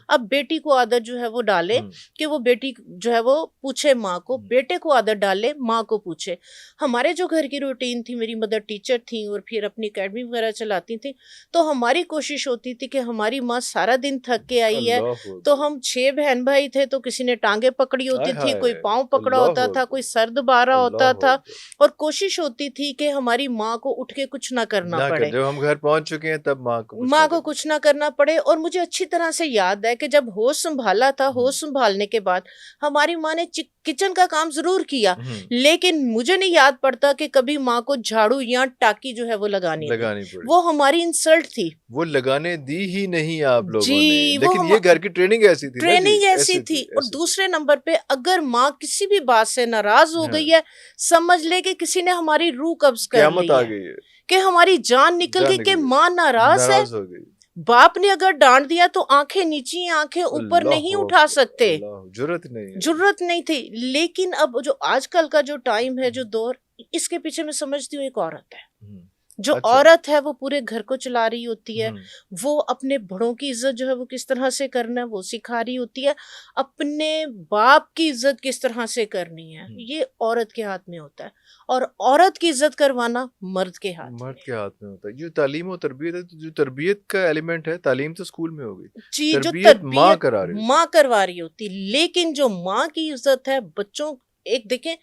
اب بیٹی کو عادت جو ہے وہ ڈالے کہ وہ بیٹی جو ہے وہ پوچھے ماں کو, بیٹے کو عادت ڈالے ماں کو پوچھے. ہمارے جو گھر کی روٹین تھی, میری مدر ٹیچر تھیں اور پھر اپنی اکیڈمی وغیرہ چلاتی تھیں, تو ہماری کوشش ہوتی تھی کہ ہماری ماں سارا دن تھک کے آئی ہے, تو ہم 6 بہن بھائی تھے, تو کسی نے ٹانگیں پکڑی ہوتی تھی, کوئی پاؤں پکڑا ہوتا تھا, کوئی سر دبارا ہوتا تھا, اور کوشش ہوتی تھی کہ ہماری ماں کو اٹھ کے کچھ نہ کرنا پڑے. جب ہم گھر پہنچ چکے ہیں تب ماں کو کچھ نہ کرنا پڑے. اور مجھے اچھی طرح سے یاد ہے کہ جب ہوش سنبھالا تھا, ہوش سنبھالنے کے بعد ہماری ماں نے کچن کا کام ضرور کیا, لیکن مجھے نہیں یاد پڑتا کہ کبھی ماں کو جھاڑو یا ٹاکی جو ہے وہ لگانی پڑی. وہ ہماری انسلٹ تھی, وہ لگانے دی ہی نہیں آپ لوگوں نے. لیکن یہ گھر کی ٹریننگ ایسی تھی, ٹریننگ ایسی تھی. اور دوسرے نمبر پہ اگر ماں کسی بھی بات سے ناراض ہو گئی ہے, سمجھ لے کہ کسی نے ہماری روح قبض کر لی ہے, کہ ہماری جان نکل گئی, کہ ماں ناراض ہے. باپ نے اگر ڈانٹ دیا تو آنکھیں نیچی, آنکھیں اوپر نہیں اٹھا سکتے, جرت نہیں تھی. لیکن اب جو آج کل کا جو ٹائم ہے, جو دور, اس کے پیچھے میں سمجھتی ہوں ایک عورت ہے. جو عورت ہے وہ پورے گھر کو چلا رہی ہوتی ہے, وہ اپنے بڑوں کی عزت جو ہے وہ کس طرح سے کرنا ہے وہ سکھا رہی ہوتی ہے, اپنے باپ کی عزت کس طرح سے کرنی ہے یہ عورت کے ہاتھ میں ہوتا ہے, اور عورت کی عزت کروانا مرد کے ہاتھ میں ہوتا ہے. جو تعلیم و تربیت ہے, جو تربیت کا ایلیمنٹ ہے, تعلیم تو اسکول میں ہوگی, جی, جو تربیت ماں کروا رہی ہوتی. لیکن جو ماں کی عزت ہے بچوں, ایک دیکھیں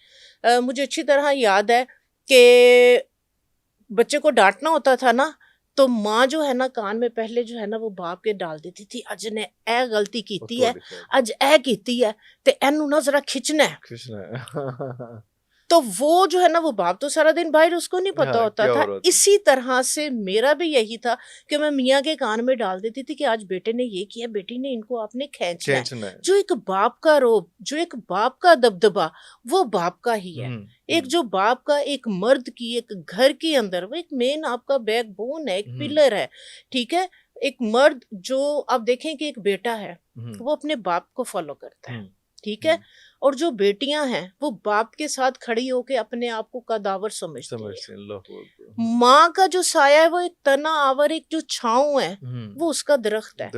مجھے اچھی طرح یاد ہے کہ بچے کو ڈانٹنا ہوتا تھا نا, تو ماں جو ہے نا کان میں پہلے جو ہے نا وہ باپ کے ڈال دیتی تھی, اج نے اے غلطی کیتی ہے, اج اے کیتی ہے, تے اینو نا ذرا کھچنا ہے. تو وہ جو ہے نا وہ باپ تو سارا دن باہر, اس کو نہیں پتا ہوتا تھا. اسی طرح سے میرا بھی یہی تھا کہ میں میاں کے کان میں ڈال دیتی تھی کہ آج بیٹے نے یہ کیا, بیٹی نے ان کو آپ نے کھینچنا ہے. جو ایک باپ کا روب, جو ایک باپ کا دبدبا, وہ باپ کا ہی ہے. ایک جو باپ کا, ایک مرد کی, ایک گھر کے اندر وہ ایک مین آپ کا بیک بون ہے, ایک پلر ہے, ٹھیک ہے. ایک مرد جو آپ دیکھیں کہ ایک بیٹا ہے وہ اپنے باپ کو فالو کرتا ہے, ٹھیک ہے. اور جو بیٹیاں ہیں وہ باپ کے ساتھ کھڑی ہو کے اپنے آپ کو قداور سمجھتی ہیں. ماں کا جو سایہ ہے وہ ایک تنا آور, ایک جو چھاؤں ہے وہ اس کا درخت ہے.